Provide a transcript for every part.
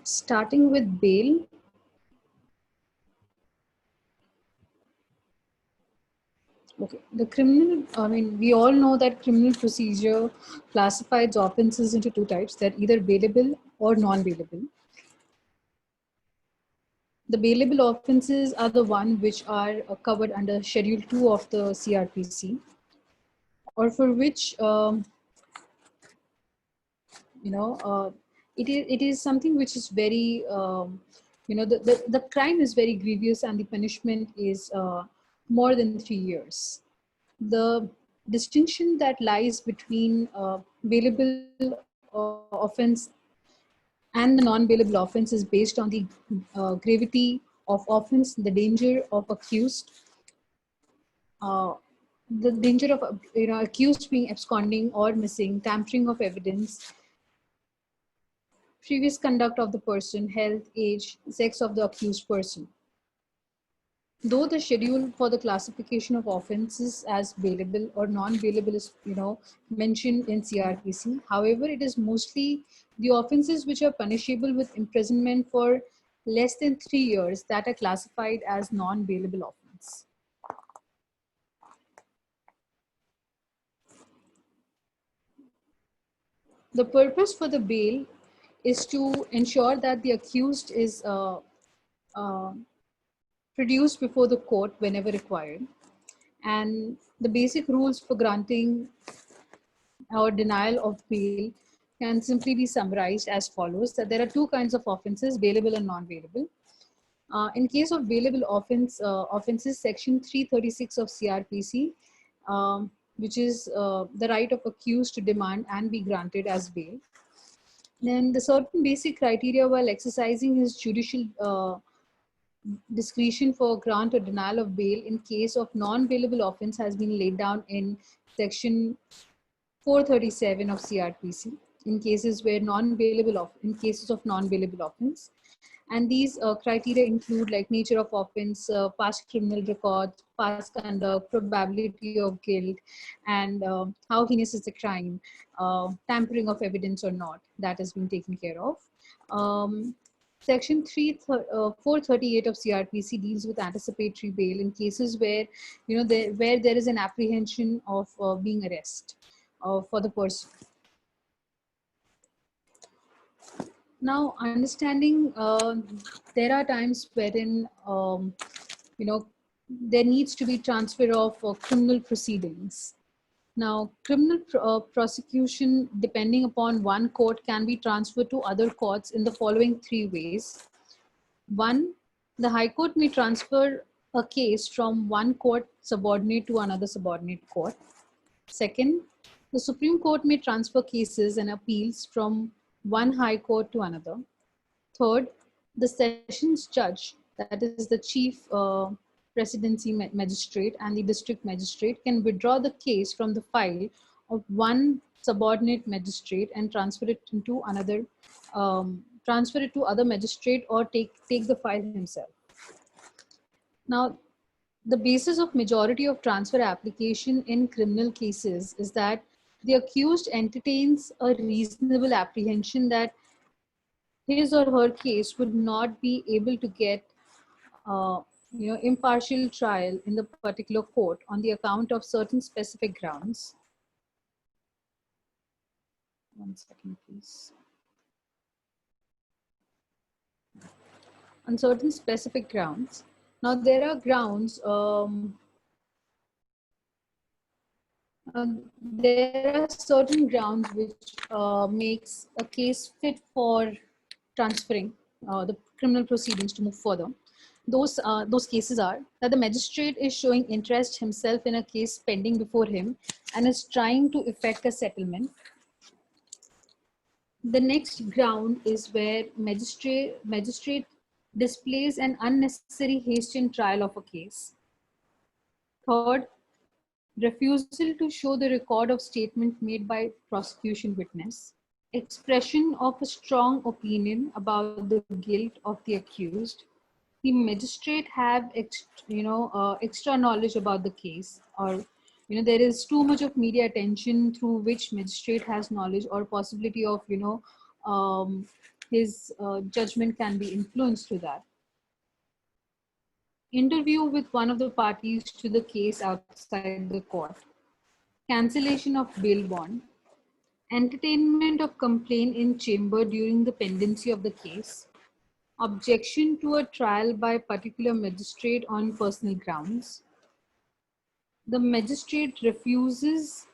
Starting with bail. Okay, we all know that criminal procedure classifies offenses into two types, that either bailable or non-bailable. The bailable offenses are the one which are covered under Schedule 2 of the CRPC, or for which, it is something which is very, the crime is very grievous and the punishment is more than 3 years. The distinction that lies between bailable offense and the non-bailable offense is based on the gravity of offense, the danger of accused, uh, the danger of accused being absconding or missing, tampering of evidence, previous conduct of the person, health, age, sex of the accused person. Though the schedule for the classification of offenses as bailable or non-bailable is, mentioned in CRPC, however, it is mostly the offenses which are punishable with imprisonment for less than 3 years that are classified as non-bailable offense. The purpose for the bail is to ensure that the accused is produced before the court whenever required. And the basic rules for granting or denial of bail can simply be summarized as follows: that there are two kinds of offenses, bailable and non-bailable. In case of bailable offenses, section 336 of CRPC, which is the right of accused to demand and be granted as bail. Then the certain basic criteria while exercising his judicial discretion for grant or denial of bail in case of non-bailable offense has been laid down in section 437 of CRPC in cases where in cases of non-bailable offense. And these criteria include like nature of offense, past criminal record, past conduct, probability of guilt, and how heinous is the crime, tampering of evidence or not, that has been taken care of. Section 438 of CRPC deals with anticipatory bail in cases where, where there is an apprehension of being arrested for the person. Now, understanding there are times wherein there needs to be transfer of criminal proceedings. Now, criminal prosecution, depending upon one court, can be transferred to other courts in the following three ways. One, the High Court may transfer a case from one court subordinate to another subordinate court. Second, the Supreme Court may transfer cases and appeals from one high court to another. Third, the sessions judge, that is the chief presidency magistrate and the district magistrate, can withdraw the case from the file of one subordinate magistrate and transfer it into another, transfer it to other magistrate, or take the file himself. Now, the basis of majority of transfer application in criminal cases is that the accused entertains a reasonable apprehension that his or her case would not be able to get impartial trial in the particular court on the account of certain specific grounds. One second, please. On certain specific grounds. Now, there are grounds, there are certain grounds which makes a case fit for transferring the criminal proceedings to move further. Those cases are that the magistrate is showing interest himself in a case pending before him and is trying to effect a settlement. The next ground is where magistrate displays an unnecessary haste in trial of a case. Third, refusal to show the record of statement made by prosecution witness. Expression of a strong opinion about the guilt of the accused. The magistrate have extra knowledge about the case, or there is too much of media attention through which magistrate has knowledge or possibility of his judgment can be influenced through that. Interview with one of the parties to the case outside the court, cancellation of bail bond, entertainment of complaint in chamber during the pendency of the case, objection to a trial by particular magistrate on personal grounds, the magistrate refuses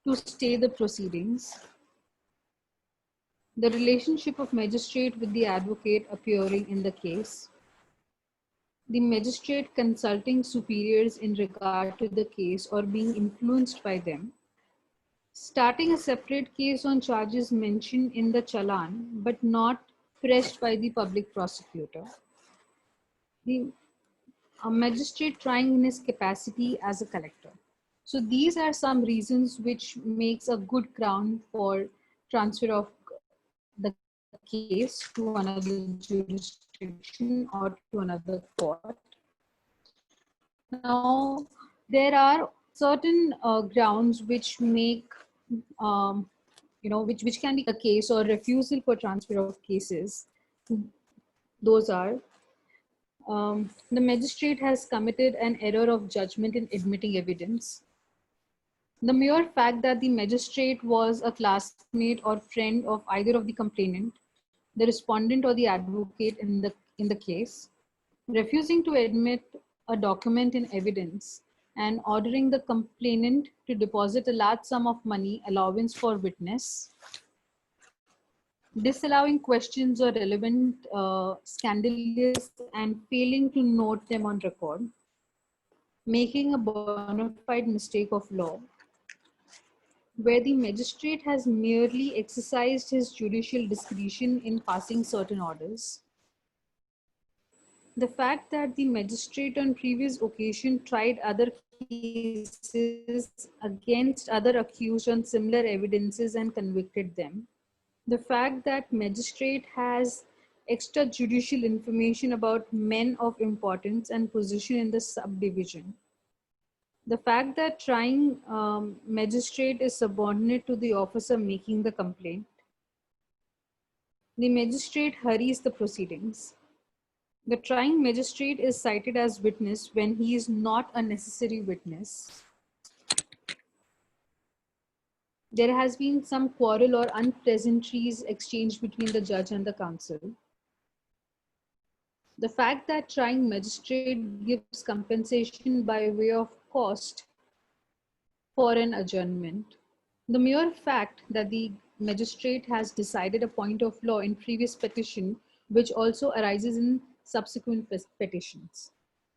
to stay the proceedings, the relationship of magistrate with the advocate appearing in the case, the magistrate consulting superiors in regard to the case or being influenced by them, starting a separate case on charges mentioned in the challan but not pressed by the public prosecutor, the a magistrate trying in his capacity as a collector. So these are some reasons which makes a good ground for transfer of the case to another jurisdiction or to another court. Now, there are certain grounds which make, which can be a case or refusal for transfer of cases. Those are the magistrate has committed an error of judgment in admitting evidence. The mere fact that the magistrate was a classmate or friend of either of the complainant, the respondent or the advocate in the case, refusing to admit a document in evidence and ordering the complainant to deposit a large sum of money allowance for witness, disallowing questions or relevant scandalous and failing to note them on record, making a bona fide mistake of law, where the magistrate has merely exercised his judicial discretion in passing certain orders. The fact that the magistrate on previous occasion tried other cases against other accused on similar evidences and convicted them. The fact that magistrate has extrajudicial information about men of importance and position in the subdivision. The fact that trying magistrate is subordinate to the officer making the complaint. The magistrate hurries the proceedings. The trying magistrate is cited as witness when he is not a necessary witness. There has been some quarrel or unpleasantries exchanged between the judge and the counsel. The fact that trying magistrate gives compensation by way of cost for an adjournment. The mere fact that the magistrate has decided a point of law in previous petition, which also arises in subsequent petitions.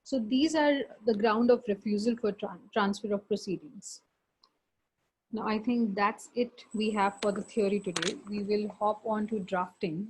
So these are the ground of refusal for transfer of proceedings. Now I think that's it we have for the theory today. We will hop on to drafting.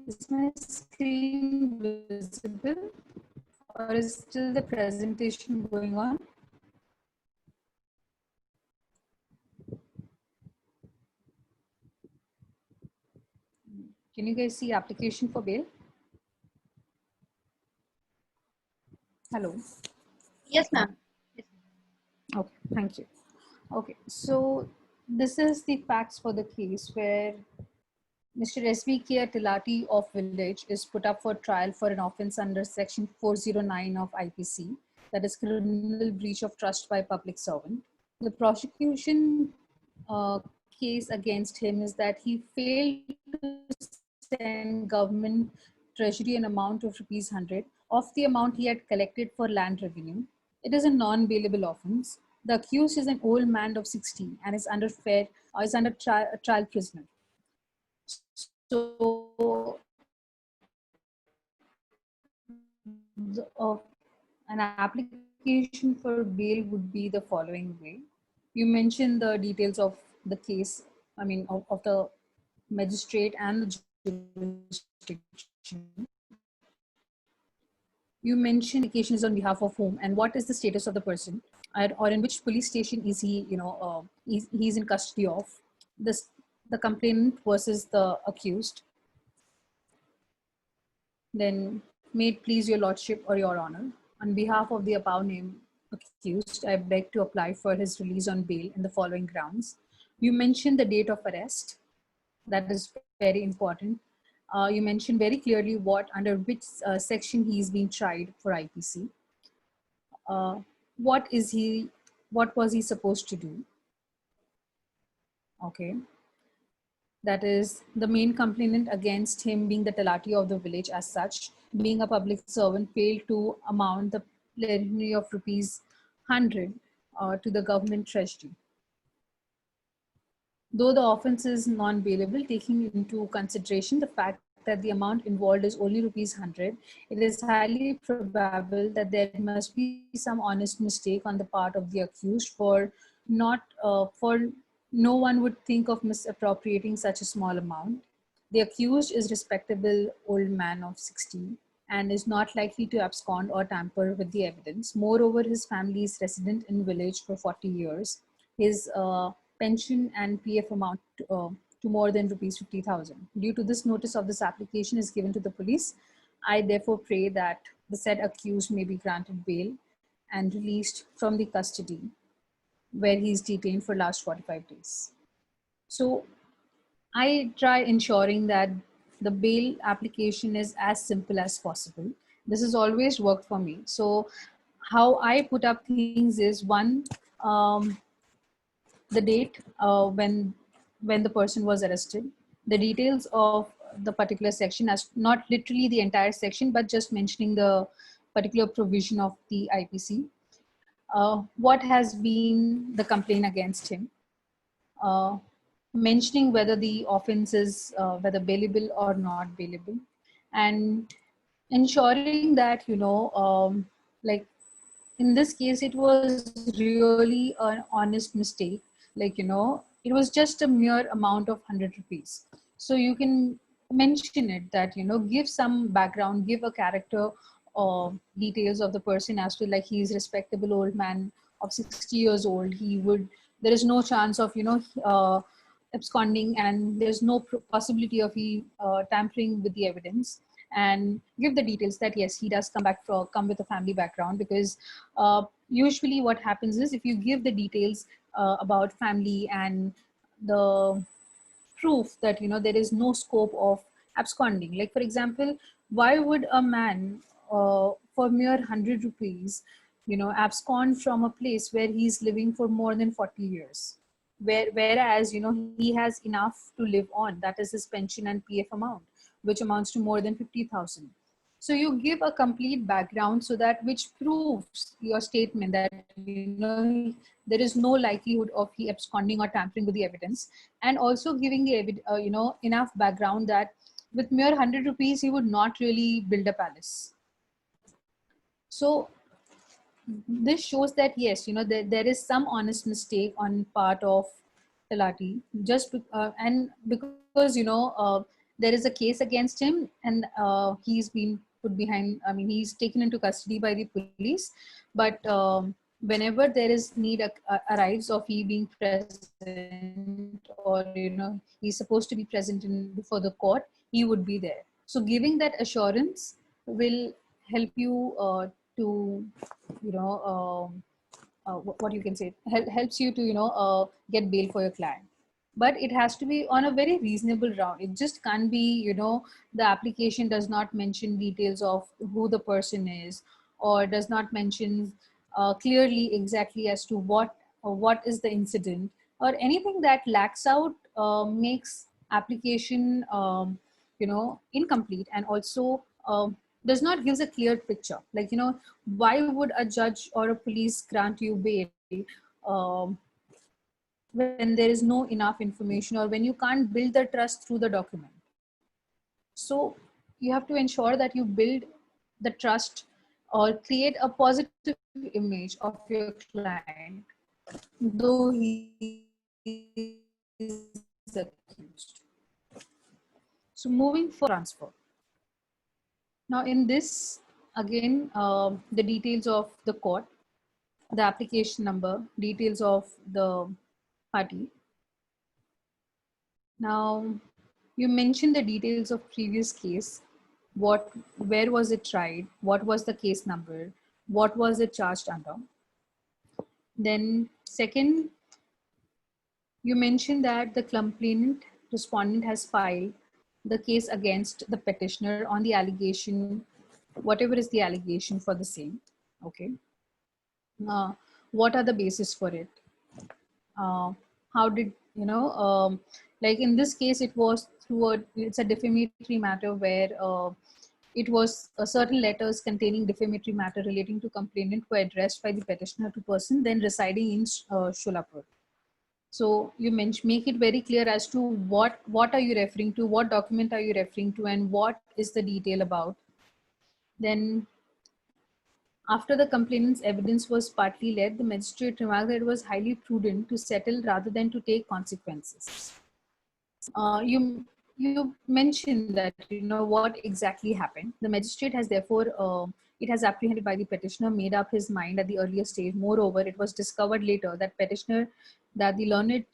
Is my screen visible or is still the presentation going on? Can you guys see application for bail? Hello. Yes, ma'am. Okay, thank you. Okay, so this is the facts for the case where Mr. S.V.K. Tilati of Village is put up for trial for an offense under section 409 of IPC, that is criminal breach of trust by public servant. The prosecution case against him is that he failed to send government treasury an amount of rupees 100 of the amount he had collected for land revenue. It is a non-bailable offense. The accused is an old man of 60 and is under trial prisoner. So an application application for bail would be the following way. You mentioned the details of the case, I mean, of the magistrate and the jurisdiction. You mentioned application is on behalf of whom and what is the status of the person, or in which police station is he, he's in custody of. This, the complainant versus the accused. Then, may it please your lordship or your honor, on behalf of the above named accused, I beg to apply for his release on bail in the following grounds. You mentioned the date of arrest. That is very important. You mentioned very clearly what, under which section he is being tried for IPC. Uh, what is he, what was he supposed to do? Okay. That is the main complainant against him being the Talati of the village as such, being a public servant, failed to amount the plenary of rupees 100 to the government treasury. Though the offence is non-bailable, taking into consideration the fact that the amount involved is only rupees 100, it is highly probable that there must be some honest mistake on the part of the accused, for no one would think of misappropriating such a small amount. The accused is respectable old man of 60 and is not likely to abscond or tamper with the evidence. Moreover, his family is resident in village for 40 years. His pension and PF amount to more than rupees 50,000. Due to this, notice of this application is given to the police. I therefore pray that the said accused may be granted bail and released from the custody where he is detained for last 45 days. So I try ensuring that the bail application is as simple as possible. This has always worked for me. So how I put up things is, one, the date when the person was arrested, the details of the particular section, as not literally the entire section, but just mentioning the particular provision of the IPC, what has been the complaint against him, uh, mentioning whether the offense is whether bailable or not bailable, and ensuring that, like in this case it was really an honest mistake, it was just a mere amount of 100 rupees. So you can mention it, that give some background, give a character details of the person, as to like he is respectable old man of 60 years old. He would, there is no chance of absconding, and there's no possibility of he tampering with the evidence. And give the details that yes, he does come with a family background, because usually what happens is, if you give the details about family and the proof that there is no scope of absconding, like for example, why would a man for mere 100 rupees abscond from a place where he's living for more than 40 years, whereas he has enough to live on, that is his pension and PF amount, which amounts to more than 50,000. So you give a complete background, so that which proves your statement that there is no likelihood of he absconding or tampering with the evidence, and also giving the enough background that with mere 100 rupees he would not really build a palace. So this shows that yes, there is some honest mistake on part of Talati, and because there is a case against him, and he's been put behind. I mean, he's taken into custody by the police. But whenever there is need arrives of he being present, or he's supposed to be present in before the court, he would be there. So giving that assurance will help you to what you can say, helps you to get bail for your client. But it has to be on a very reasonable round. It just can't be the application does not mention details of who the person is, or does not mention clearly exactly as to what is the incident, or anything that lacks out makes application incomplete, and also does not gives a clear picture. Like why would a judge or a police grant you bail um, when there is no enough information, or when you can't build the trust through the document? So you have to ensure that you build the trust or create a positive image of your client, though he is accused. So moving for transfer. Now in this, again, the details of the court, the application number, details of the party. Now, you mentioned the details of previous case, where was it tried, what was the case number, what was it charged under. Then second, you mentioned that the complainant respondent has filed the case against the petitioner on the allegation, whatever is the allegation for the same. Okay. What are the basis for it? How did, like in this case, it was it's a defamatory matter where it was certain letters containing defamatory matter relating to complainant were addressed by the petitioner to person then residing in Sholapur. So you make it very clear as to what are you referring to, what document are you referring to, and what is the detail about. Then after the complainant's evidence was partly led, the magistrate remarked that it was highly prudent to settle rather than to take consequences. You mentioned that what exactly happened. The magistrate has therefore it has apprehended by the petitioner made up his mind at the earlier stage. Moreover, it was discovered later that the learned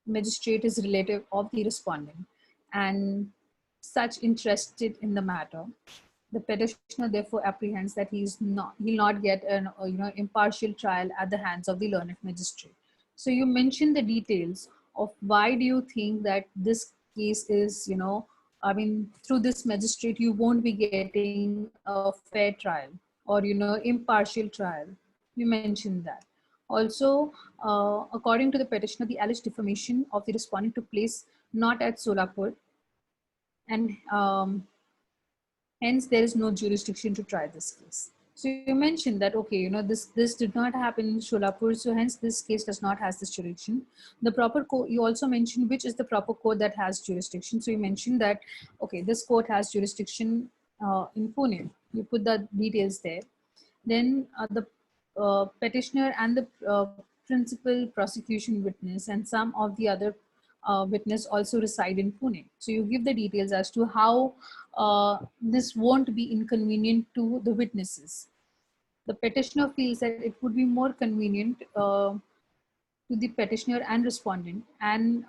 magistrate is relative of the respondent and such interested in the matter. The petitioner therefore apprehends that he'll not get an impartial trial at the hands of the learned magistrate. So you mentioned the details of why do you think that this case is, through this magistrate you won't be getting a fair trial or impartial trial. You mentioned that. Also, according to the petitioner, the alleged defamation of the respondent took place not at Solapur, and hence there is no jurisdiction to try this case. So you mentioned that, okay, this did not happen in Sholapur, so hence this case does not has this jurisdiction. The proper court, you also mentioned which is the proper court that has jurisdiction. So you mentioned that, okay, this court has jurisdiction in Pune. You put the details there. Then the petitioner and the principal prosecution witness and some of the other witness also reside in Pune. So you give the details as to how this won't be inconvenient to the witnesses. The petitioner feels that it would be more convenient to the petitioner and respondent and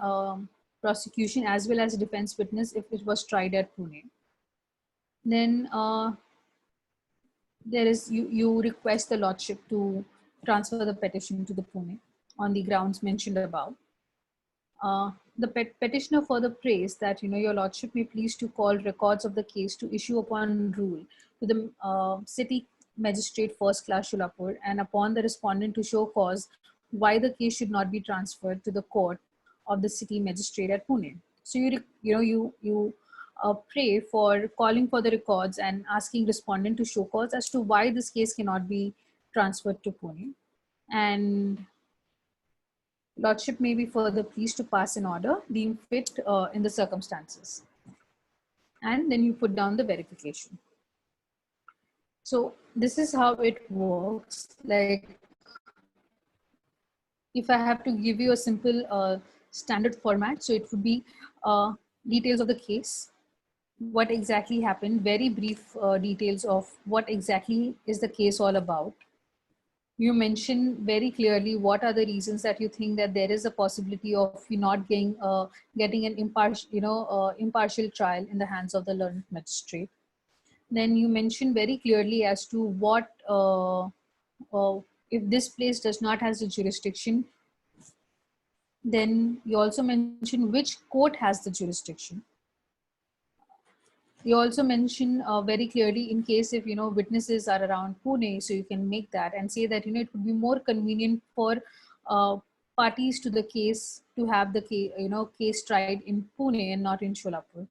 prosecution as well as defense witness if it was tried at Pune. Then you request the lordship to transfer the petition to the Pune on the grounds mentioned above. The petitioner further prays that your lordship may please to call records of the case to issue upon rule to the city magistrate first class Sholapur, and upon the respondent to show cause why the case should not be transferred to the court of the city magistrate at Pune. So you pray for calling for the records and asking respondent to show cause as to why this case cannot be transferred to Pune, and lordship may be further pleased to pass an order deemed fit in the circumstances. And then you put down the verification. So this is how it works. Like, if I have to give you a simple standard format, so it would be details of the case, what exactly happened, very brief details of what exactly is the case all about. You mentioned very clearly what are the reasons that you think that there is a possibility of you not getting an impartial trial in the hands of the learned magistrate. Then you mentioned very clearly as to what if this place does not has the jurisdiction. Then you also mentioned which court has the jurisdiction. You also mention very clearly in case if witnesses are around Pune, so you can make that and say that it would be more convenient for parties to the case to have the case tried in Pune and not in Sholapur.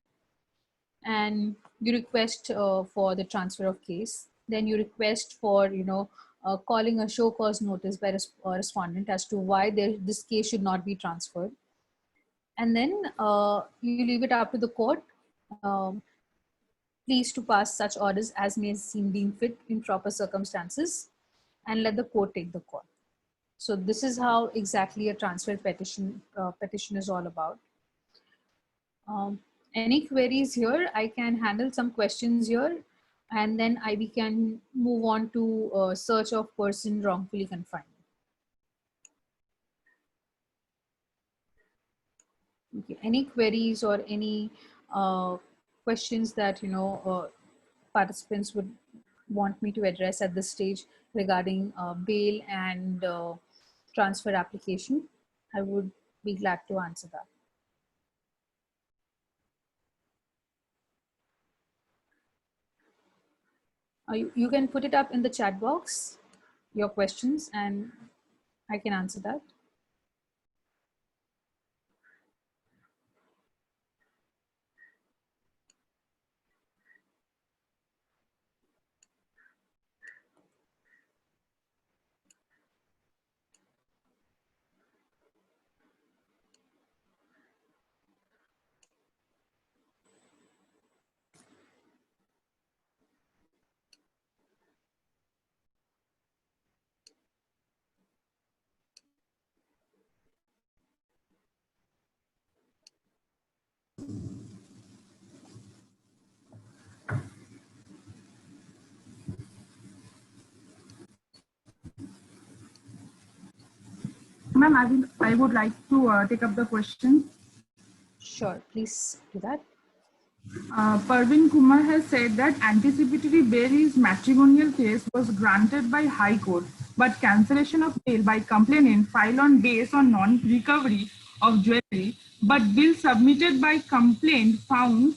And you request for the transfer of case. Then you request for calling a show cause notice by respondent as to why this case should not be transferred. And then you leave it up to the court. pleased to pass such orders as may seem deemed fit in proper circumstances, and let the court take the call. So this is how exactly a transfer petition is all about. Any queries here? I can handle some questions here, and then we can move on to search of person wrongfully confined. Okay. Any queries or any questions that participants would want me to address at this stage regarding bail and transfer application? I would be glad to answer that. You can put it up in the chat box, your questions, and I can answer that. Ma'am, I would like to take up the question. Sure, please do that. Parveen Kumar has said that anticipatory bail is matrimonial case was granted by High Court, but cancellation of bail by complainant filed on base on non-recovery of jewelry, but bill submitted by complaint found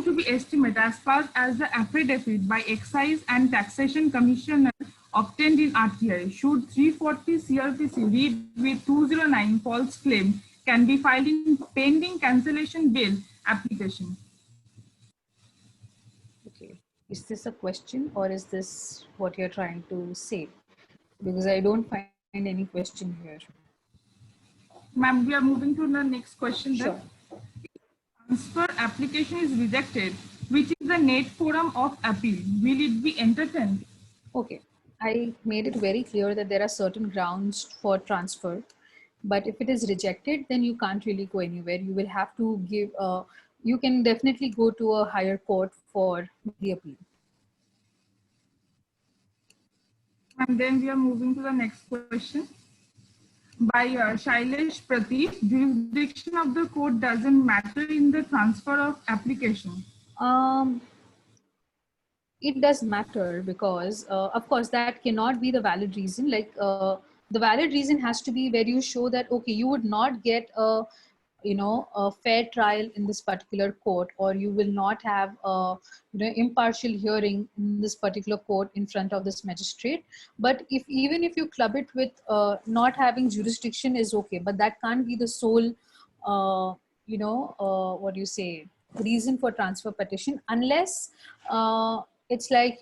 to be estimate as far as the affidavit by Excise and Taxation Commissioner obtained in RTI. Should 340 CRPC read with 209 false claim can be filed in pending cancellation bail application. Okay, is this a question or is this what you're trying to say? Because I don't find any question here. Ma'am, we are moving to the next question. Sure. Transfer application is rejected, which is the net forum of appeal. Will it be entertained? Okay, I made it very clear that there are certain grounds for transfer, but if it is rejected, then you can't really go anywhere. You will have to give, you can definitely go to a higher court for the appeal. And then we are moving to the next question. By Shailesh Prateek, jurisdiction of the court doesn't matter in the transfer of application. It does matter because, of course, that cannot be the valid reason. Like the valid reason has to be where you show that, okay, you would not get a fair trial in this particular court, or you will not have a impartial hearing in this particular court in front of this magistrate. But even if you club it with not having jurisdiction is okay, but that can't be the sole what do you say, reason for transfer petition, unless it's like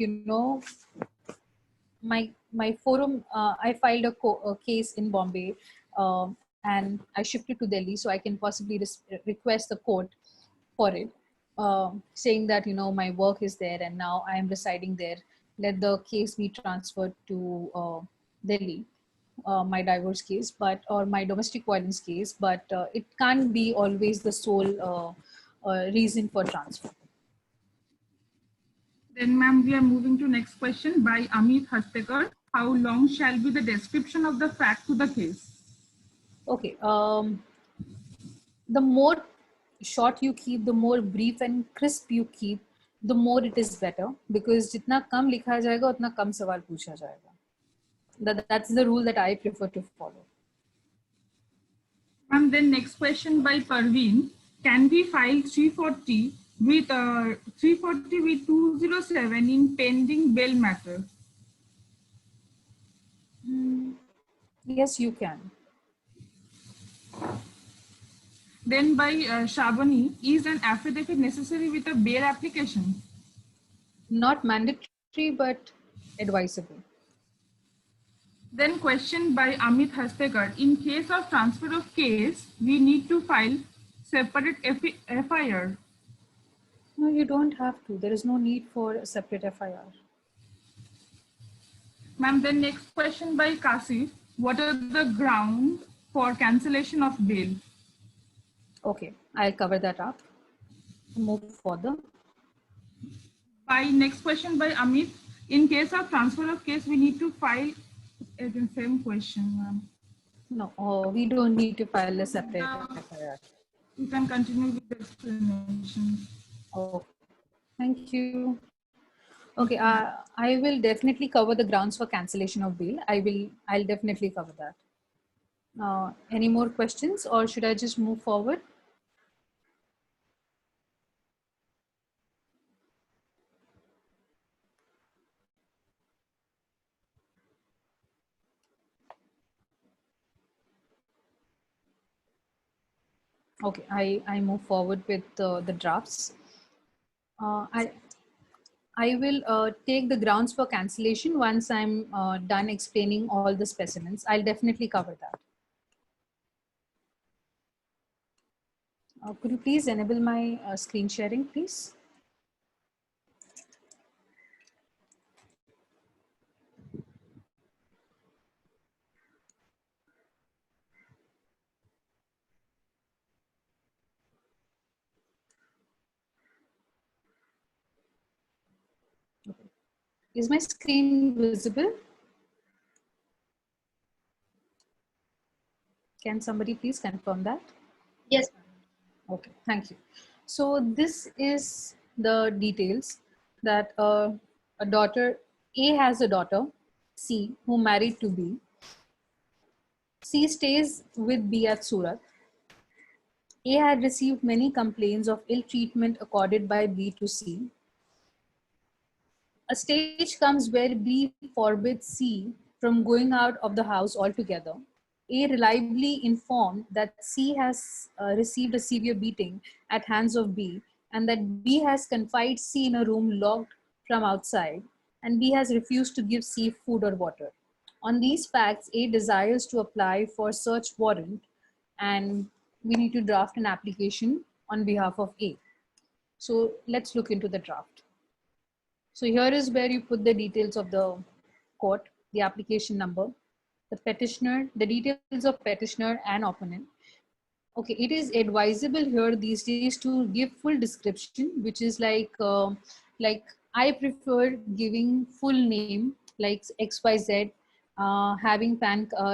my forum, I filed a case in Bombay, and I shifted to Delhi, so I can possibly request the court for it, saying that my work is there and now I am residing there. Let the case be transferred to Delhi, my divorce case, or my domestic violence case, but it can't be always the sole reason for transfer. Then, ma'am, we are moving to next question by Amit Hastekar. How long shall be the description of the fact to the case? Okay. The more short you keep, the more brief and crisp you keep, the more it is better, because जितना कम लिखा जाएगा उतना कम सवाल पूछा जाएगा. That's the rule that I prefer to follow. And then next question by Parveen. Can we file 340 with 207 in pending bail matter? Yes, you can. Then by Shabani, is an affidavit necessary with a bail application? Not mandatory, but advisable. Then question by Amit Hastekar. In case of transfer of case, we need to file separate FIR. No, you don't have to. There is no need for a separate FIR. Ma'am, then next question by Kasif. What are the grounds for cancellation of bail? Okay, I'll cover that up. Move further. By next question by Amit. In case of transfer of case, we need to file the same question, ma'am. No, we don't need to file a separate FIR. You can continue with the explanation. Oh, thank you. Okay, I will definitely cover the grounds for cancellation of bail. I'll definitely cover that. Any more questions, or should I just move forward? Okay, I move forward with the drafts. I will take the grounds for cancellation once I'm done explaining all the specimens. I'll definitely cover that. Could you please enable my screen sharing, please? Okay. Is my screen visible? Can somebody please confirm that? Yes, ma'am. Okay, thank you. So this is the details that a daughter, A has a daughter, C, who married to B. C stays with B at Surat. A had received many complaints of ill treatment accorded by B to C. A stage comes where B forbids C from going out of the house altogether. A reliably informed that C has received a severe beating at hands of B and that B has confined C in a room locked from outside and B has refused to give C food or water. On these facts, A desires to apply for search warrant and we need to draft an application on behalf of A. So let's look into the draft. So here is where you put the details of the court, the application number, the petitioner, the details of petitioner and opponent. Okay, it is advisable here these days to give full description, which is like I prefer giving full name like XYZ, having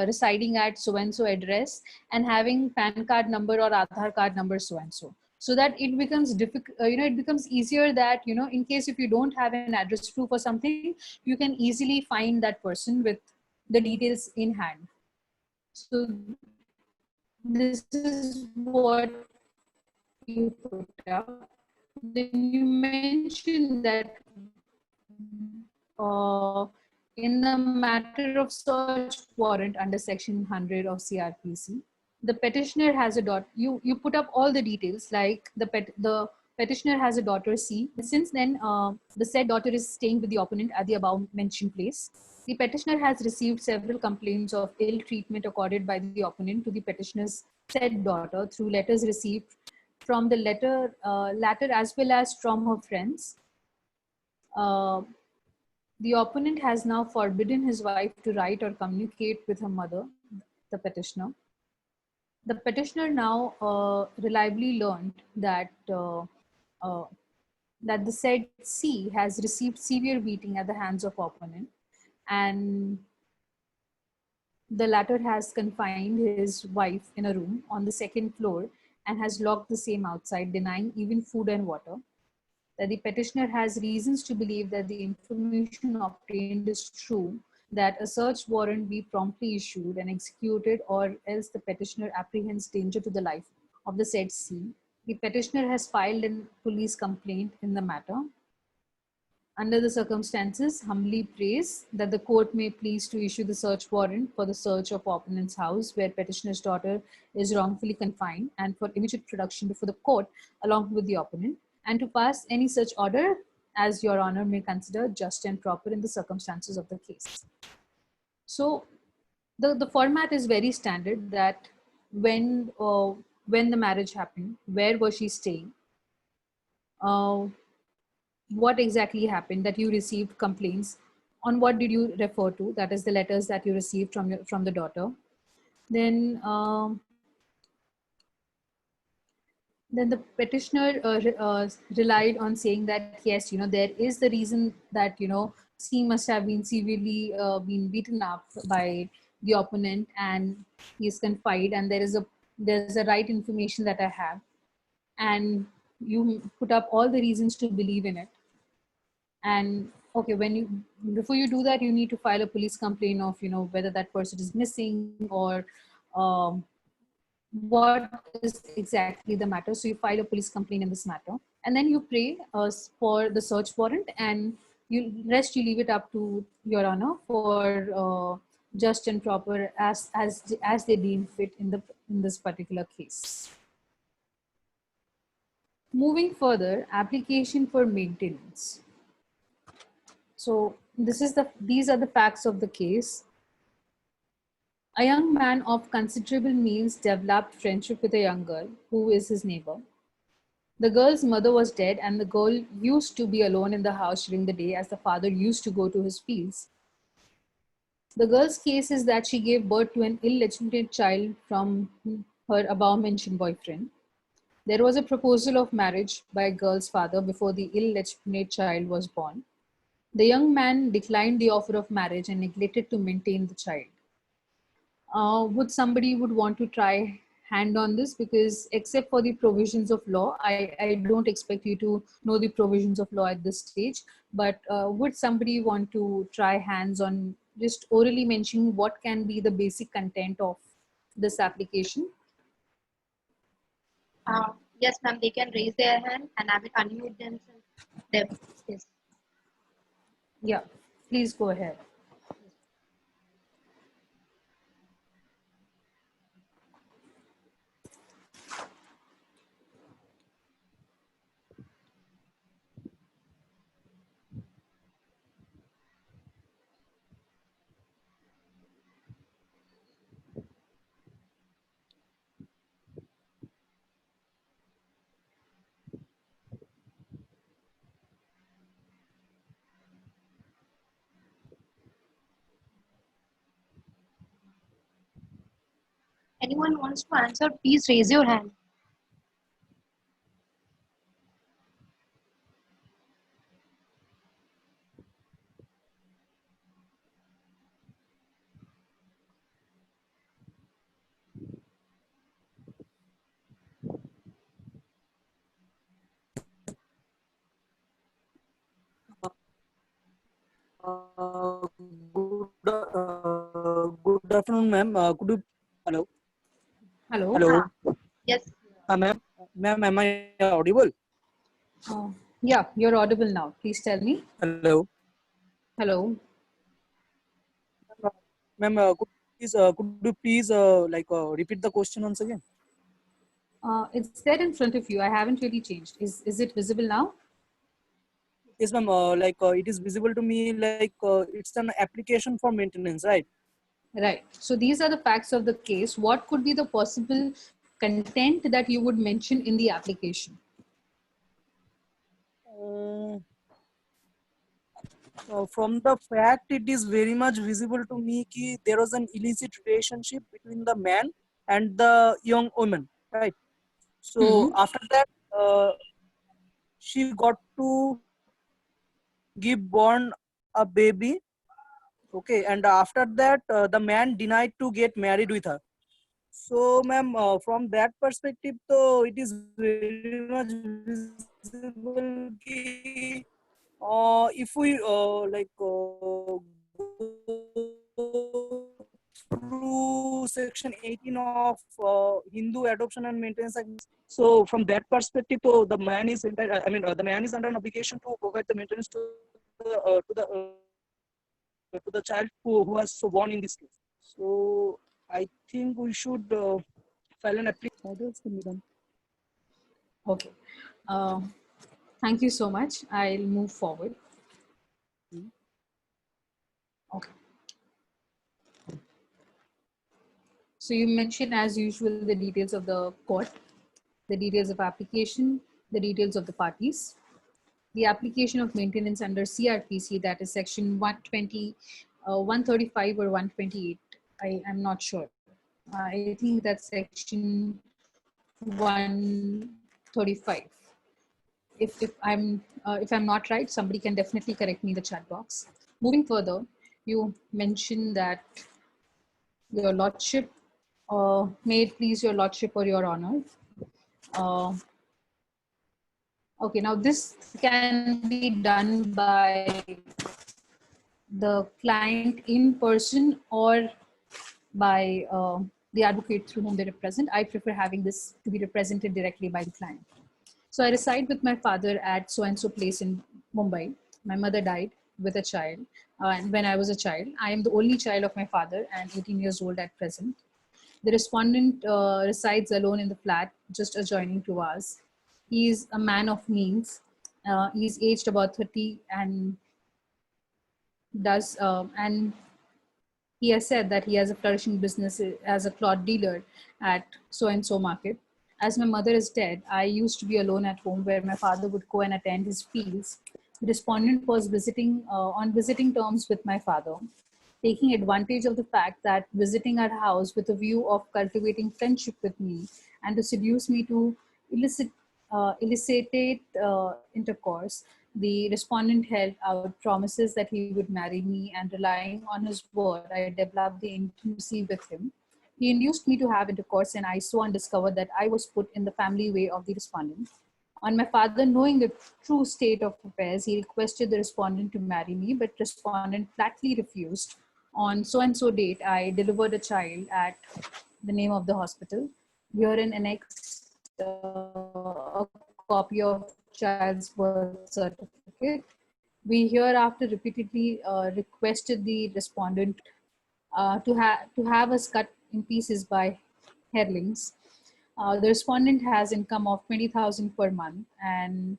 residing at so and so address and having PAN card number or Aadhaar card number so and so that it becomes difficult, it becomes easier that, in case if you don't have an address proof or something, you can easily find that person with the details in hand. So this is what you put up. Then you mentioned that in the matter of search warrant under section 100 of CRPC, the petitioner has a daughter. You put up all the details like the petitioner has a daughter C. Since then, the said daughter is staying with the opponent at the above mentioned place. The petitioner has received several complaints of ill treatment accorded by the opponent to the petitioner's said daughter through letters received from the latter as well as from her friends. The opponent has now forbidden his wife to write or communicate with her mother, the petitioner. The petitioner now reliably learned uh, that the said C has received severe beating at the hands of opponent, and the latter has confined his wife in a room on the second floor and has locked the same outside, denying even food and water. That the petitioner has reasons to believe that the information obtained is true, that a search warrant be promptly issued and executed, or else the petitioner apprehends danger to the life of the said C. The petitioner has filed a police complaint in the matter. Under the circumstances, humbly prays that the court may please to issue the search warrant for the search of opponent's house where petitioner's daughter is wrongfully confined and for immediate production before the court along with the opponent, and to pass any such order as your honor may consider just and proper in the circumstances of the case. So the format is very standard, that when the marriage happened, where was she staying, what exactly happened, that you received complaints. On what did you refer to? That is the letters that you received from the daughter. Then, then the petitioner relied on saying that yes, there is the reason that C must have been severely been beaten up by the opponent, and he is confined, and there's a right information that I have, and you put up all the reasons to believe in it. And okay, when you before you do that, you need to file a police complaint of whether that person is missing, or um, what is exactly the matter. So you file a police complaint in this matter, and then you pray for the search warrant, and you leave it up to your honor for just and proper as they deem fit in this particular case. Moving further, application for maintenance. So these are the facts of the case. A young man of considerable means developed friendship with a young girl who is his neighbor. The girl's mother was dead, and the girl used to be alone in the house during the day as the father used to go to his fields. The girl's case is that she gave birth to an illegitimate child from her above mentioned boyfriend. There was a proposal of marriage by a girl's father before the illegitimate child was born. The young man declined the offer of marriage and neglected to maintain the child. Would somebody would want to try hand on this? Because except for the provisions of law, I don't expect you to know the provisions of law at this stage, but would somebody want to try hands on just orally mentioning what can be the basic content of this application? Yes, ma'am. They can raise their hand and I will unmute themselves. Them. Yes. Yeah, please go ahead. Anyone wants to answer? Please raise your hand. Uh, good afternoon, ma'am. Could you hello? Hello. Hello, Yes. ma'am, am I audible? Yeah, you're audible now. Please tell me. Hello, Hello. ma'am. Could you please repeat the question once again? It's there in front of you. I haven't really changed. Is it visible now? Yes, ma'am. It is visible to me. It's an application for maintenance, right? Right. So these are the facts of the case. What could be the possible content that you would mention in the application? Uh, from the fact, it is very much visible to me that there was an illicit relationship between the man and the young woman, right? So Mm-hmm. after that, she got to give born a baby. Okay, and after that, the man denied to get married with her. So, ma'am, from that perspective, so it is very much visible. If we go through section 18 of Hindu Adoption and Maintenance Act. So from that perspective, so the man is the man is under an obligation to provide the maintenance to the child who was so born in this case. So I think we should file an application. What else can be done? Okay. Thank you so much. I'll move forward. Okay. So you mentioned, as usual, the details of the court, the details of application, the details of the parties. the application of maintenance under CRPC, that is section 120, 135 or 128. I am not sure. I think that's section 135. If I'm not right, somebody can definitely correct me in the chat box. Moving further, you mentioned that your lordship, may it please your lordship or your honor. Okay, now this can be done by the client in person or by the advocate through whom they represent. I prefer having this to be represented directly by the client. So I reside with my father at so-and-so place in Mumbai. My mother died with a child. And when I was a child, I am the only child of my father and 18 years old at present. The respondent resides alone in the flat just adjoining to us. He is a man of means. He's aged about 30 and and he has said that he has a flourishing business as a cloth dealer at so-and-so market. As my mother is dead, I used to be alone at home where my father would go and attend his fields. The respondent was on visiting terms with my father, taking advantage of the fact that visiting our house with a view of cultivating friendship with me and to seduce me to elicitate intercourse. The respondent held out promises that he would marry me, and relying on his word, I developed the intimacy with him. He induced me to have intercourse, and I saw and discovered that I was put in the family way of the respondent. On my father knowing the true state of affairs, he requested the respondent to marry me, but respondent flatly refused. On so and so date, I delivered a child at the name of the hospital. Herein annexed a copy of child's birth certificate. We hereafter repeatedly requested the respondent to have us cut in pieces by Herlings. The respondent has income of 20,000 per month and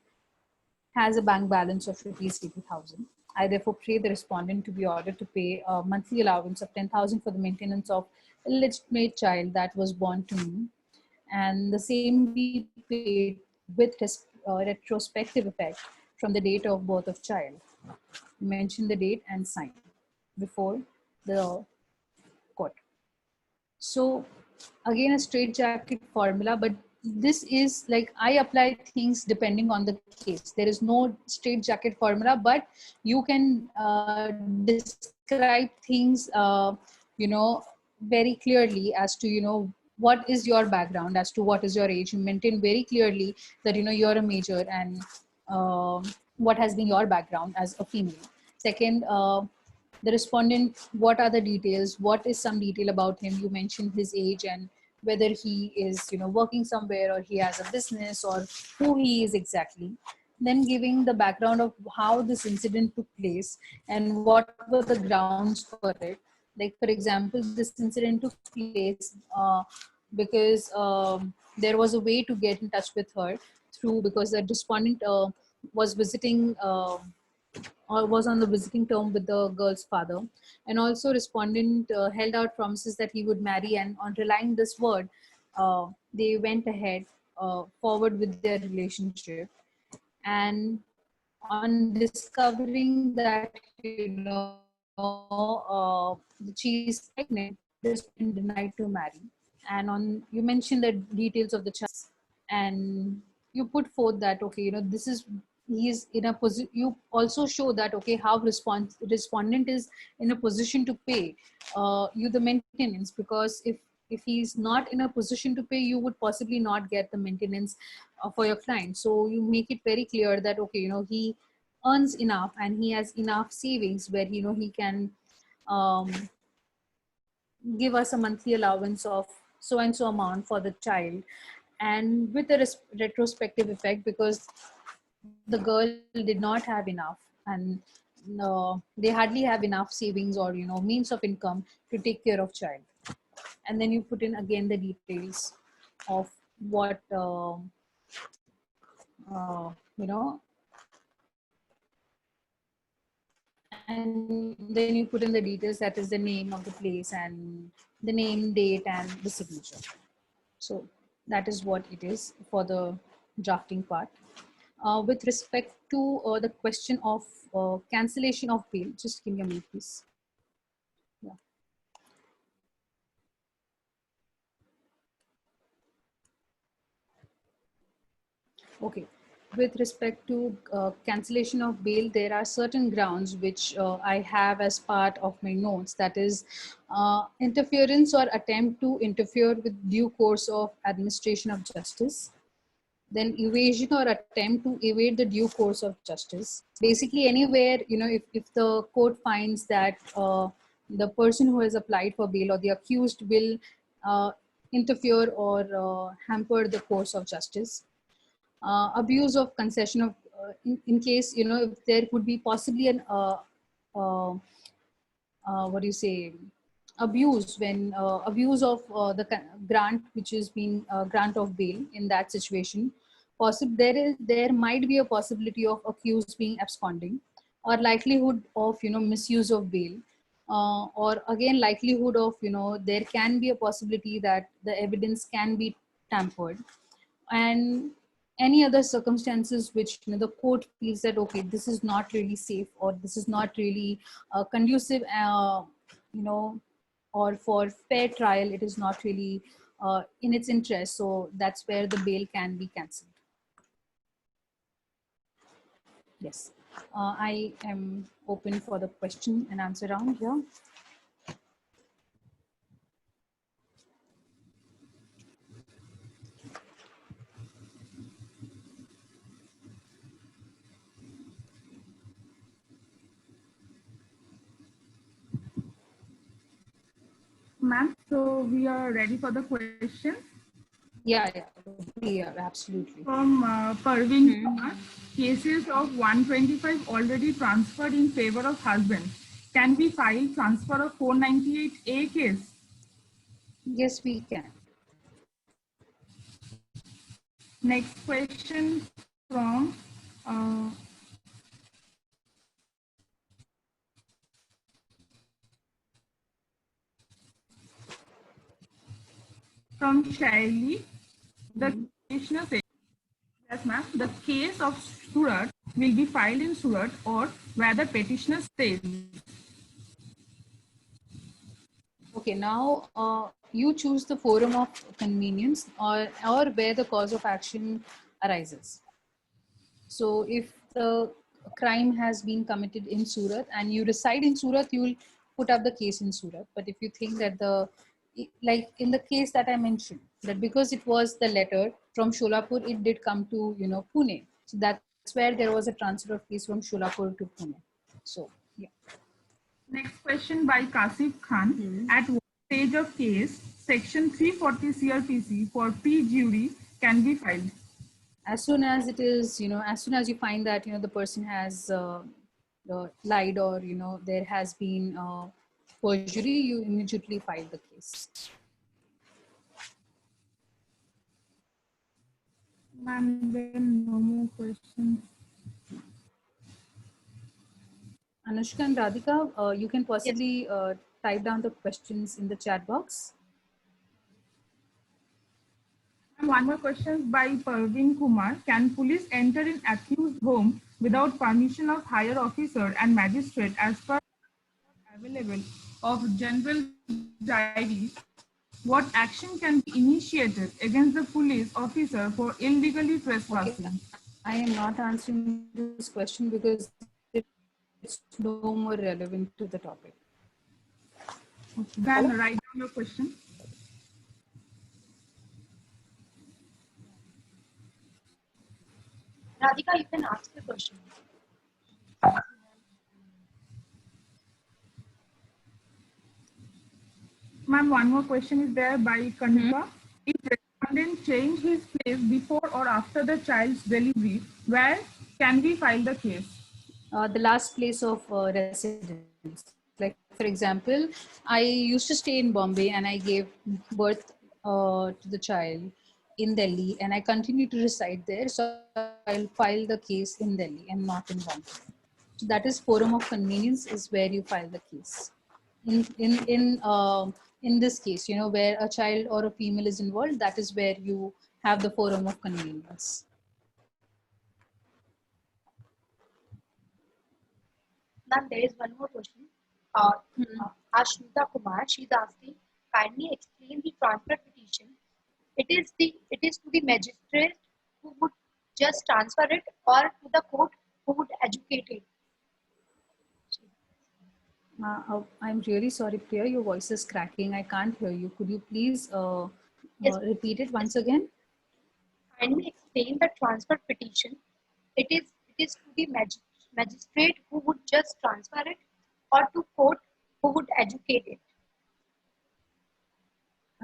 has a bank balance of rupees 80,000. I therefore pray the respondent to be ordered to pay a monthly allowance of 10,000 for the maintenance of a legitimate child that was born to me, and the same be paid with retrospective effect from the date of birth of child. Mention the date and sign before the court. So again, a straitjacket formula, but this is like I apply things depending on the case. There is no straitjacket formula, but you can describe things, very clearly as to, what is your background, as to what is your age. You maintain very clearly that, you're a major and what has been your background as a female. Second, the respondent, what are the details, what is some detail about him. You mentioned his age and whether he is working somewhere or he has a business or who he is exactly. Then giving the background of how this incident took place and what were the grounds for it. Like for example, this incident took place because there was a way to get in touch with her through, because the respondent was visiting or was on the visiting term with the girl's father, and also respondent held out promises that he would marry, and on relying this word, they went ahead forward with their relationship. And on discovering that she is pregnant, this been denied to marry. And on, you mentioned the details of the child, and you put forth that okay, this is, he is in a position. You also show that okay, how respondent is in a position to pay you the maintenance, because if he's not in a position to pay, you would possibly not get the maintenance for your client. So you make it very clear that okay, he earns enough and he has enough savings where he can um, give us a monthly allowance of so and so amount for the child, and with a retrospective effect, because the girl did not have enough, and they hardly have enough savings or means of income to take care of child. And then you put in again the details of what you know and then you put in the details, that is the name of the place and the name, date, and the signature. So that is what it is for the drafting part. with respect to the question of cancellation of bail. Just give me a minute, please. Yeah. Okay. With respect to cancellation of bail, there are certain grounds which I have as part of my notes. That is interference or attempt to interfere with due course of administration of justice. Then evasion or attempt to evade the due course of justice. Basically, anywhere, if the court finds that the person who has applied for bail or the accused will interfere or hamper the course of justice. Abuse of concession of, in case, if there could be possibly an, what do you say, abuse when abuse of the grant which is being grant of bail. In that situation, there might be a possibility of accused being absconding, or likelihood of misuse of bail, or again likelihood of there can be a possibility that the evidence can be tampered, and any other circumstances which the court feels that okay, this is not really safe, or this is not really conducive, or for fair trial it is not really in its interest, so that's where the bail can be cancelled. Yes, I am open for the question and answer round here. Ma'am, so we are ready for the question. Yeah, absolutely. From Parveen Kumar, cases of 125 already transferred in favor of husband. Can we file transfer of 498A case? Yes, we can. Next question from Shaili. The petitioner says, yes, ma'am, the case of Surat will be filed in Surat or where the petitioner stays. Okay, now you choose the forum of convenience or where the cause of action arises. So if the crime has been committed in Surat and you reside in Surat, you will put up the case in Surat. But if you think that like in the case that I mentioned, that because it was the letter from Sholapur, it did come to, Pune. So that's where there was a transfer of case from Sholapur to Pune. So, yeah. Next question by Kasif Khan. At what stage of case, section 340 CRPC for P-jury can be filed? As soon as it is, as soon as you find that, the person has lied, or, there has been perjury, you immediately file the case. Ma'am, then no more questions. Anushka and Radhika, you can possibly type down the questions in the chat box. One more question by Parveen Kumar. Can police enter in accused home without permission of higher officer and magistrate as per available of general diary? What action can be initiated against the police officer for illegally trespassing? Okay. I am not answering this question because it's no more relevant to the topic. Okay. Then write down your question. Radhika, you can ask the question. Ma'am, one more question is there by Kanika. If respondent changed his place before or after the child's delivery, where can we file the case? The last place of residence. Like, for example, I used to stay in Bombay and I gave birth to the child in Delhi, and I continue to reside there. So I'll file the case in Delhi and not in Bombay. So that is forum of convenience, is where you file the case. In this case, where a child or a female is involved, that is where you have the forum of convenience. Ma'am, there is one more question. Ashmita Kumar, she's asking, kindly explain the transfer petition. It is to the magistrate who would just transfer it, or to the court who would educate it. I'm really sorry, Priya. Your voice is cracking. I can't hear you. Could you please Yes, repeat it once again? kindly explain the transfer petition. It is to the magistrate who would just transfer it, or to court who would educate it.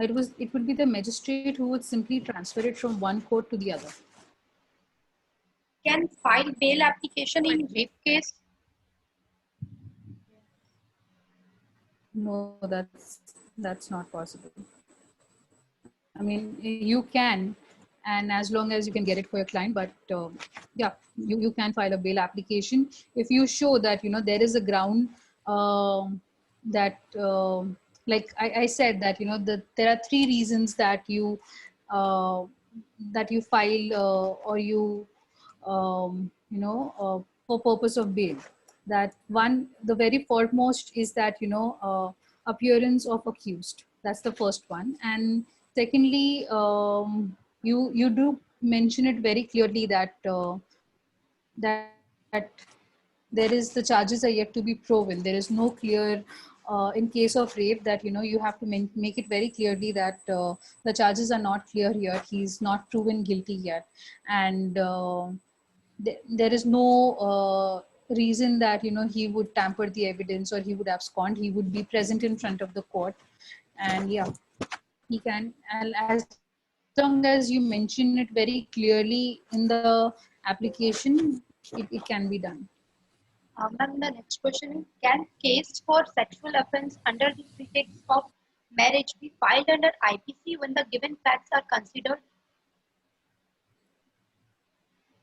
It would be the magistrate who would simply transfer it from one court to the other. Can file bail application in rape case? No, that's not possible. I mean, you can, and as long as you can get it for your client, but yeah, you can file a bail application if you show that there is a ground that like I said that there are three reasons uh, that you file or you for purpose of bail. That one, the very foremost is that appearance of accused. That's the first one. And secondly, you do mention it very clearly that that there is the charges are yet to be proven. There is no clear in case of rape that you have to make it very clearly that the charges are not clear here. He's not proven guilty yet, and there is no reason that he would tamper the evidence or he would abscond. He would be present in front of the court, and yeah, he can. And as long as you mention it very clearly in the application, it can be done. Ma'am, the next question is, can case for sexual offense under the pretext of marriage be filed under IPC when the given facts are considered?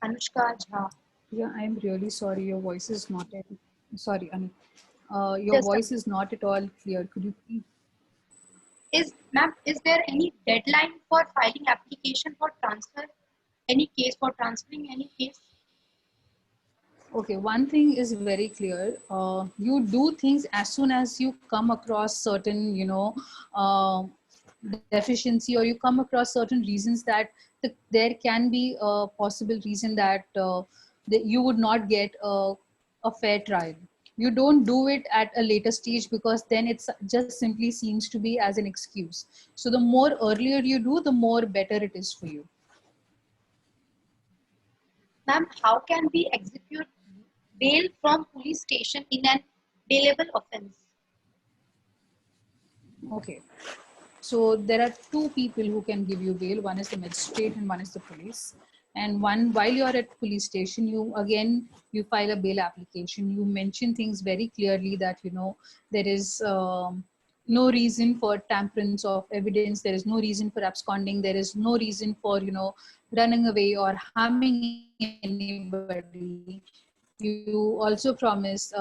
Anushka Jha. Yeah, I'm really sorry. Your voice is not at, sorry, Anu. Your Just voice is not at all clear. Could you please? is there any deadline for filing application for transfer? Any case for transferring any case? Okay, one thing is very clear. You do things as soon as you come across certain, deficiency, or you come across certain reasons that there can be a possible reason that you would not get a fair trial. You don't do it at a later stage because then it's just simply seems to be as an excuse. So the more earlier you do, the more better it is for you. Ma'am, how can we execute bail from police station in an bailable offense? Okay. So there are two people who can give you bail. One is the magistrate and one is the police. And while you're at police station, you file a bail application. You mention things very clearly that there is no reason for tamperance of evidence. There is no reason for absconding. There is no reason for running away or harming anybody. You also promise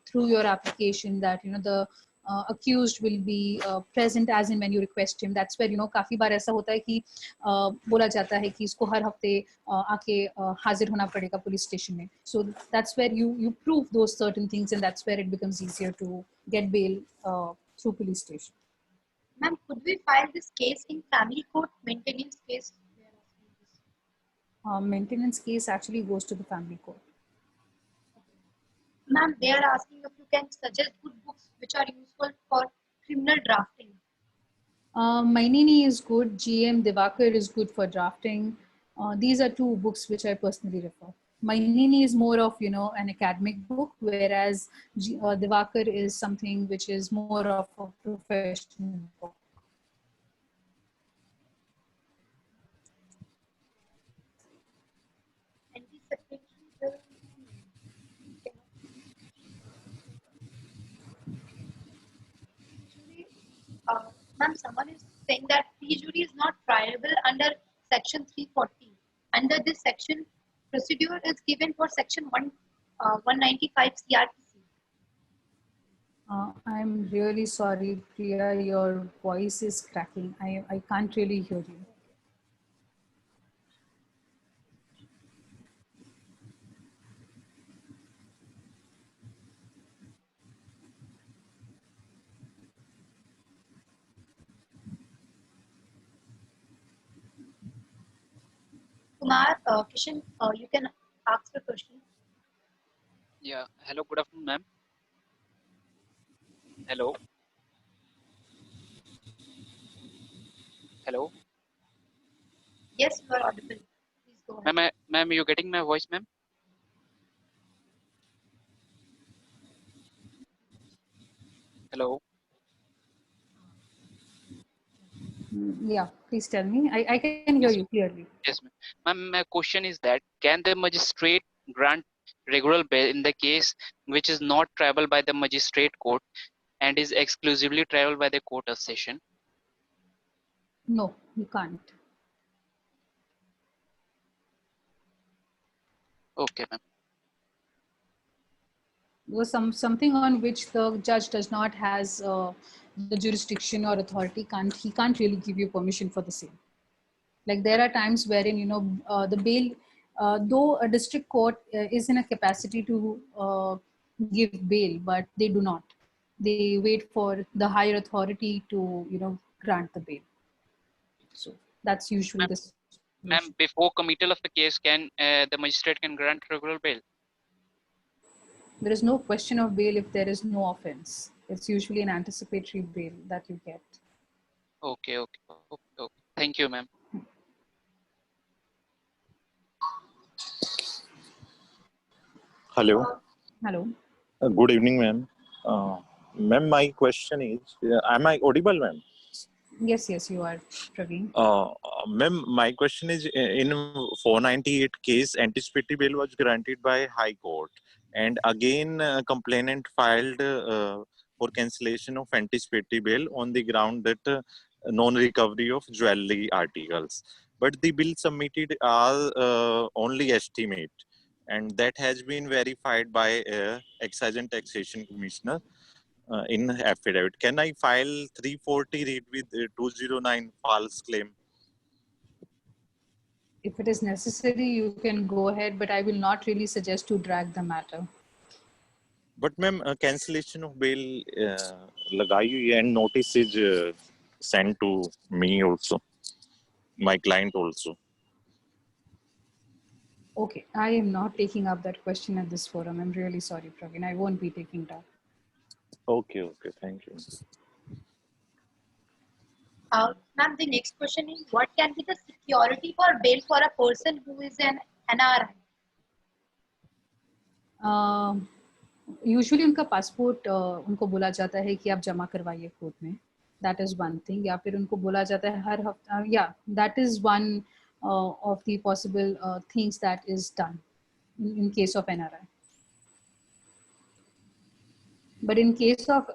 through your application that the accused will be present as in when you request him. That's where काफी बार ऐसा होता है कि बोला जाता है कि इसको हर हफ्ते आके हाजिर होना पड़ेगा पुलिस स्टेशन में. So that's where you prove those certain things, and that's where it becomes easier to get bail through police station. Ma'am, could we file this case in family court, maintenance case? Maintenance case actually goes to the family court. Ma'am, they are asking if you can suggest good books which are useful for criminal drafting. Mainini is good. GM Divakar is good for drafting. These are two books which I personally refer. Mainini is more of an academic book, whereas Divakar is something which is more of a professional book. And the secretary, ma'am, someone is saying that pre-jury is not triable under section 340. Under this section, procedure is given for section 195 CRPC. I'm really sorry, Priya. Your voice is cracking. I can't really hear you. Kumar, Kishan, you can ask the question. Yeah. Hello. Good afternoon, ma'am. Hello. Hello. Yes, you are audible. Please go ahead. Ma'am, you getting my voice, ma'am? Hello. Yeah, please tell me. I can hear Yes. you clearly. Yes, ma'am. Ma'am, my question is that can the magistrate grant regular bail in the case which is not triable by the magistrate court and is exclusively triable by the court of session? No, you can't. Okay, ma'am. Was something on which the judge does not has the jurisdiction or authority, he can't really give you permission for the same. Like there are times wherein the bail, though a district court is in a capacity to give bail, but they do not. They wait for the higher authority to grant the bail. So that's usually Ma'am, the ma'am, situation. before committal of the case, can the magistrate can grant regular bail? There is no question of bail if there is no offense. It's usually an anticipatory bail that you get. Okay, okay, okay, okay. Thank you, ma'am. Hello. Hello. Good evening, ma'am. Ma'am, my question is, am I audible, ma'am? Yes, you are, Praveen. Ma'am, my question is, in 498 case, anticipatory bail was granted by High Court, and again, complainant filed for cancellation of anticipatory bail on the ground that non-recovery of jewelry articles. But the bill submitted are only estimate, and that has been verified by Excise and Taxation Commissioner in affidavit. Can I file 340 read with 209 false claim? If it is necessary, you can go ahead, but I will not really suggest to drag the matter. But ma'am, cancellation of bail लगाई हुई है and notice is sent to me also, my client also. Okay, I am not taking up that question at this forum. I'm really sorry, Praveen. I won't be taking it up. Okay, thank you. Ma'am, the next question is, what can be the security for bail for a person who is an NRI? Usually उनका passport उनको बोला जाता है कि आप जमा करवाइए court में. That is one thing. या फिर उनको बोला जाता है हर हफ्ता. या that is one of the possible things that is done in case of NRI. But in case of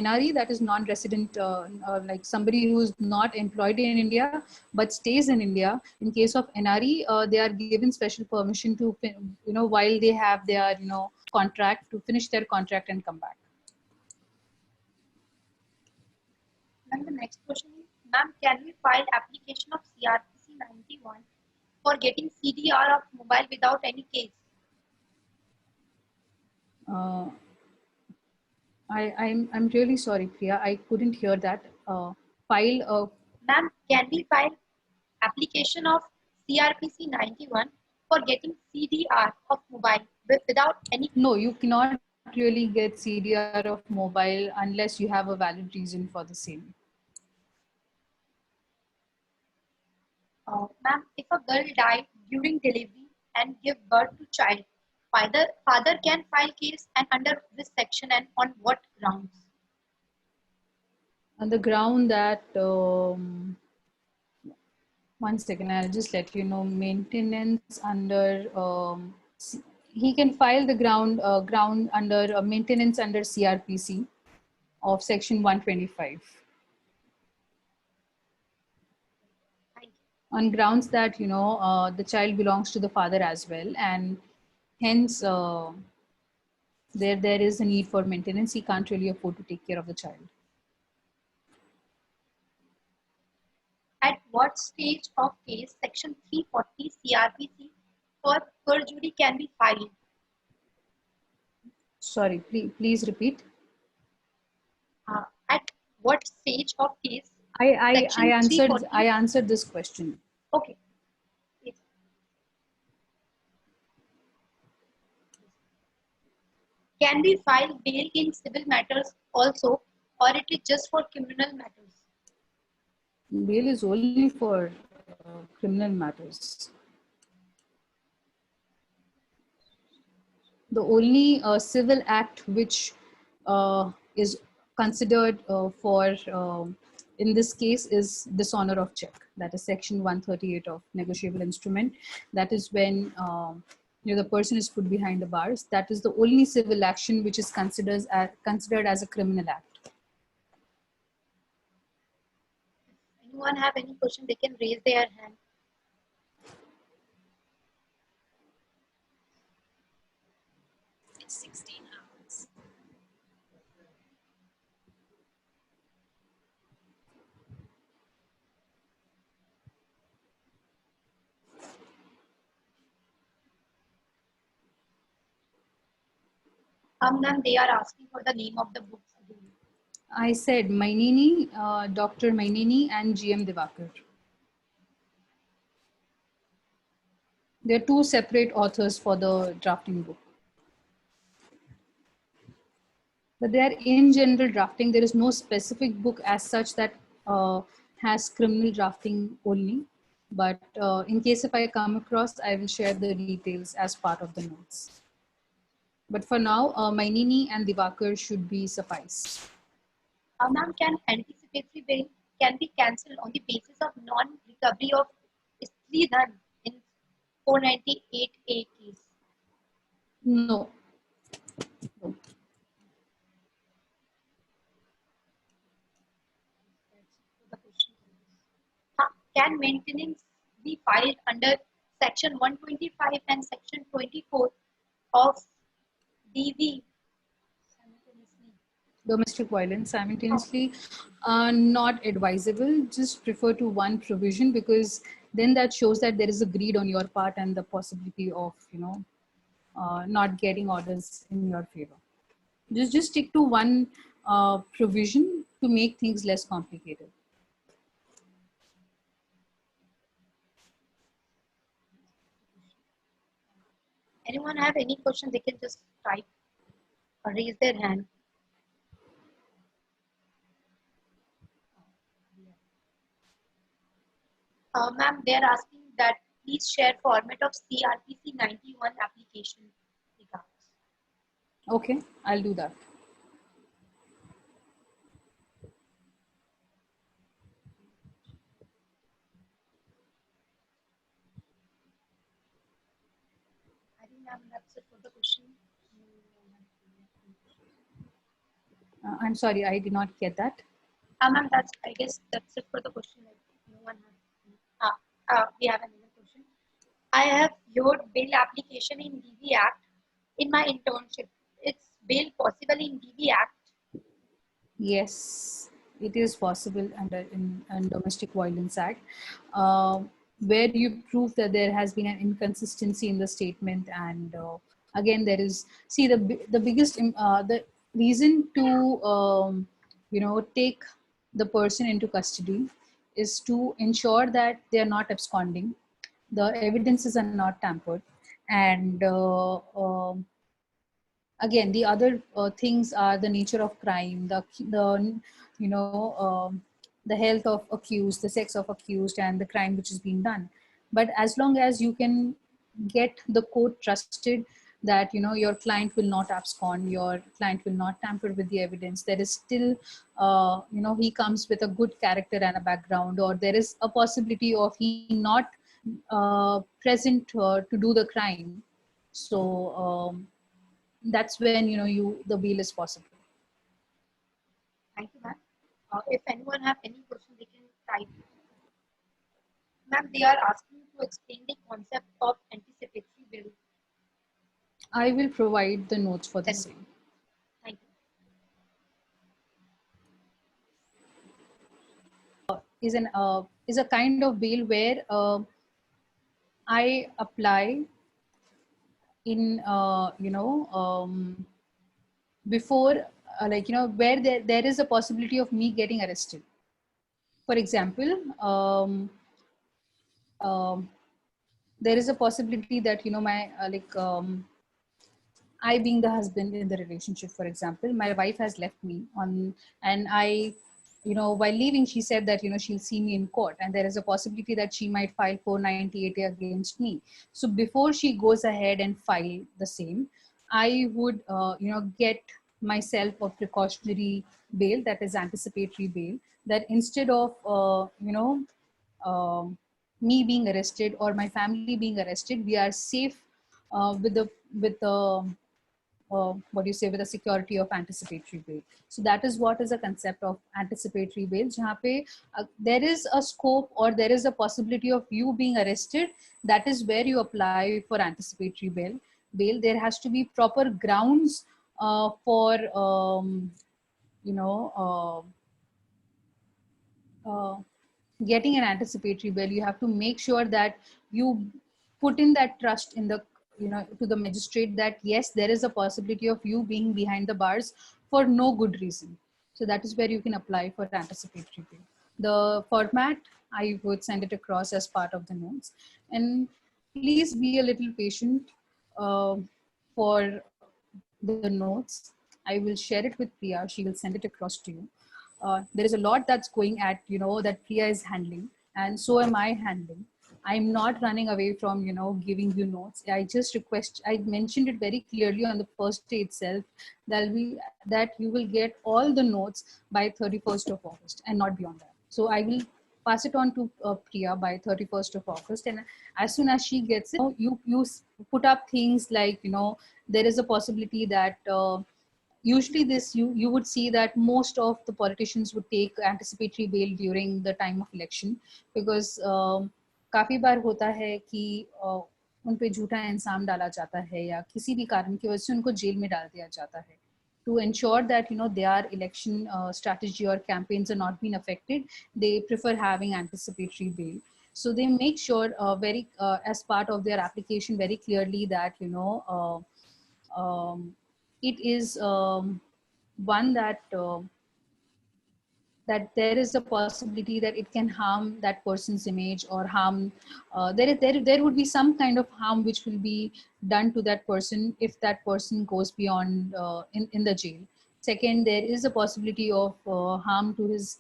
NRE, that is non-resident, like somebody who is not employed in India but stays in India. In case of NRE, they are given special permission to, while they have their, contract, to finish their contract and come back. And the next question is, ma'am, can we file application of CRPC 91 for getting CDR of mobile without any case? I'm really sorry, Priya. I couldn't hear that. File of. Ma'am, can we file application of CRPC 91 for getting CDR of mobile without any? No, you cannot really get CDR of mobile unless you have a valid reason for the same. Ma'am, if a girl died during delivery and give birth to child, father can file case and under this section and on what grounds? On the ground that, one second, I'll just let you know, maintenance under, he can file the ground under maintenance under CRPC of section 125. On grounds that, the child belongs to the father as well, and hence there is a need for maintenance. He can't really afford to take care of the child. At what stage of case section 340 CRPC for perjury can be filed? Sorry, please repeat. At what stage of case? I answered this question. Okay. Yes. Can we file bail in civil matters also, or it is just for criminal matters? Bail is only for criminal matters. The only civil act which is considered for in this case is dishonor of check. That is section 138 of negotiable instrument. That is when the person is put behind the bars. That is the only civil action which is considered as a criminal act. Anyone have any question? They can raise their hand. Ma'am, they are asking for the name of the books again. I said Mainini, Dr. Mainini and GM Divakar. There are two separate authors for the drafting book. But they are in general drafting. There is no specific book as such that has criminal drafting only. But in case if I come across, I will share the details as part of the notes. But for now, Mainini and Divakar should be suffice. Ma'am, can anticipatory bail can be cancelled on the basis of non-recovery of istri dhan in 498A case? No. No. Can maintenance be filed under section 125 and section 24 of DV simultaneously? Domestic violence simultaneously, not advisable. Just prefer to one provision, because then that shows that there is a greed on your part and the possibility of not getting orders in your favor. Just stick to one provision to make things less complicated. Anyone have any question? They can just type or raise their hand. Ma'am, they are asking that please share format of CRPC 91 application. Regards. Okay, I'll do that. I think, ma'am, that's it for the question. I'm sorry, I did not get that. Ma'am, I guess that's it for the question. No one has. We have another question. I have viewed bail application in DV Act in my internship. It's bail possible in DV Act? Yes, it is possible under in Domestic Violence Act, where you prove that there has been an inconsistency in the statement, and again there is, see, the biggest the reason to take the person into custody is to ensure that they are not absconding, the evidences are not tampered, and again the other things are the nature of crime, the you know the health of accused, the sex of accused, and the crime which is being done. But as long as you can get the court trusted that your client will not abscond, your client will not tamper with the evidence, there is still he comes with a good character and a background, or there is a possibility of he not present to do the crime, so that's when the bail is possible. Thank you, ma'am. If anyone have any question, they can type. Ma'am, they are asking to explain the concept of anticipatory bail. I will provide the notes for the same. Thank you. Is a kind of bail where I apply in before where there is a possibility of me getting arrested. For example, there is a possibility that my I being the husband in the relationship, for example, my wife has left me on, and I, while leaving, she said that, she'll see me in court and there is a possibility that she might file 498 against me. So before she goes ahead and file the same, I would, get myself a precautionary bail, that is anticipatory bail, that instead of, um, me being arrested or my family being arrested, we are safe with the what do you say, with the security of anticipatory bail. So that is what is a concept of anticipatory bail, jahan pe there is a scope or there is a possibility of you being arrested. That is where you apply for anticipatory bail. There has to be proper grounds for you know getting an anticipatory bail. You have to make sure that you put in that trust in the, to the magistrate, that yes, there is a possibility of you being behind the bars for no good reason. So that is where you can apply for anticipatory bail. The format, I would send it across as part of the notes, and please be a little patient for the notes. I will share it with Priya. She will send it across to you. There is a lot that's going at, that Priya is handling, and so am I handling. I'm not running away from, giving you notes. I just request, I mentioned it very clearly on the first day itself, that you will get all the notes by 31st of August and not beyond that. So I will pass it on to Priya by 31st of August. And as soon as she gets it, you put up things like, there is a possibility that usually this you would see that most of the politicians would take anticipatory bail during the time of election, because काफी बार होता है कि उन पे झूठा इंसाम डाला जाता है या किसी भी कारण की वजह से उनको जेल में डाल दिया जाता है. To ensure that their election strategy or campaigns are not being affected, they prefer having anticipatory bail. So they make sure very as part of their application very clearly that it is one that there is a possibility that it can harm that person's image or harm there would be some kind of harm which will be done to that person if that person goes beyond in the jail. Second, there is a possibility of harm to his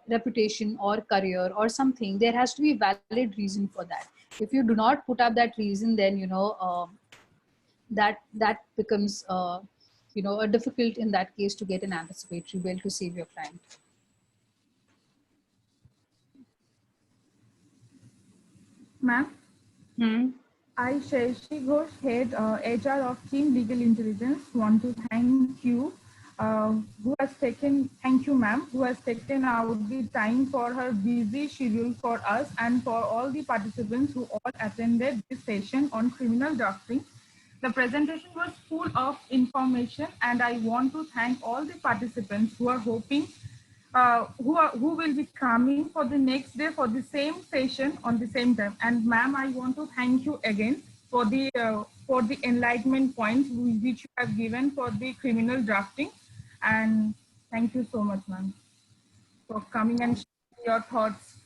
reputation or career or something. There has to be valid reason for that. If you do not put up that reason, then that becomes difficult in that case to get an anticipatory bail to save your client. Ma'am, I, Shashi Ghosh, head HR of Team Legal Intelligence, want to thank you, thank you, ma'am, who has taken out the time for her busy schedule for us and for all the participants who all attended this session on criminal drafting. The presentation was full of information, and I want to thank all the participants who are hoping who will be coming for the next day for the same session on the same time. And ma'am, I want to thank you again for the enlightenment points which you have given for the criminal drafting. And thank you so much, ma'am, for coming and sharing your thoughts.